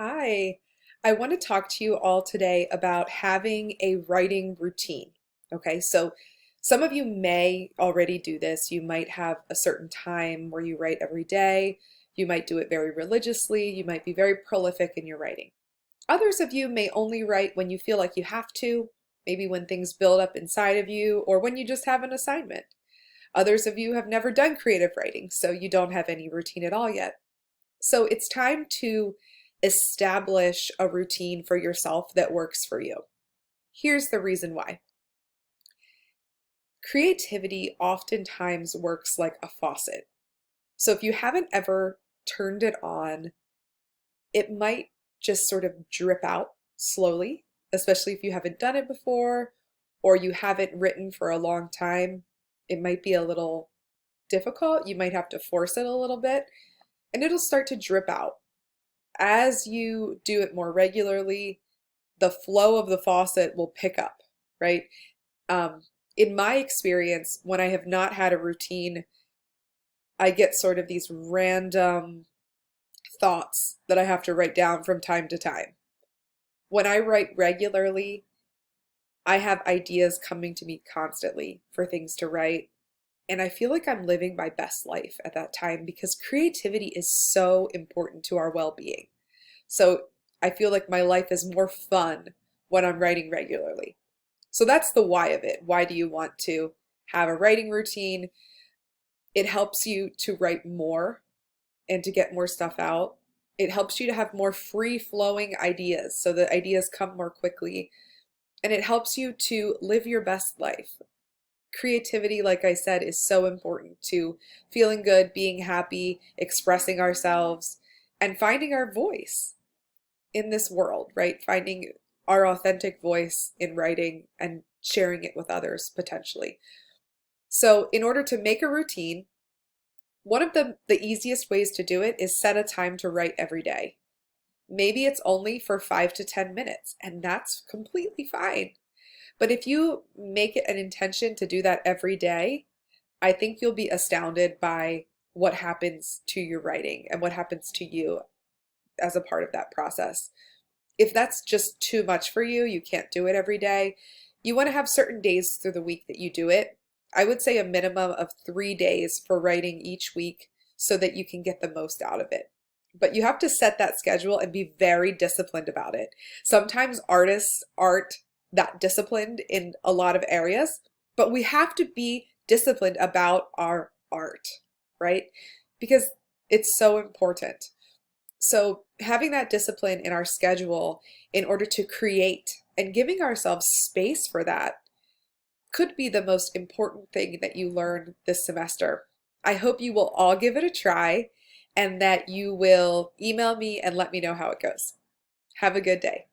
Hi, I want to talk to you all today about having a writing routine. Okay, so some of you may already do this. You might have a certain time where you write every day. You might do it very religiously. You might be very prolific in your writing. Others of you may only write when you feel like you have to, maybe when things build up inside of you, or when you just have an assignment. Others of you have never done creative writing, so you don't have any routine at all yet. So it's time to establish a routine for yourself that works for you. Here's the reason why. Creativity oftentimes works like a faucet. So if you haven't ever turned it on, it might just sort of drip out slowly, especially if you haven't done it before or you haven't written for a long time. It might be a little difficult. You might have to force it a little bit and it'll start to drip out. As you do it more regularly, the flow of the faucet will pick up, right? Um, in my experience, when I have not had a routine, I get sort of these random thoughts that I have to write down from time to time. When I write regularly, I have ideas coming to me constantly for things to write. And I feel like I'm living my best life at that time because creativity is so important to our well-being. So I feel like my life is more fun when I'm writing regularly. So that's the why of it. Why do you want to have a writing routine? It helps you to write more and to get more stuff out. It helps you to have more free flowing ideas so that ideas come more quickly. And it helps you to live your best life. Creativity, like I said, is so important to feeling good, being happy, expressing ourselves, and finding our voice in this world, right? Finding our authentic voice in writing and sharing it with others potentially. So, in order to make a routine, one of the easiest ways to do it is set a time to write every day. Maybe it's only for 5 to 10 minutes, and that's completely fine. But if you make it an intention to do that every day, I think you'll be astounded by what happens to your writing and what happens to you as a part of that process. If that's just too much for you, you can't do it every day, you want to have certain days through the week that you do it. I would say a minimum of 3 days for writing each week so that you can get the most out of it. But you have to set that schedule and be very disciplined about it. Sometimes artists aren't that disciplined in a lot of areas, but we have to be disciplined about our art, right? Because it's so important. So, having that discipline in our schedule in order to create and giving ourselves space for that could be the most important thing that you learn this semester. I hope you will all give it a try and that you will email me and let me know how it goes. Have a good day.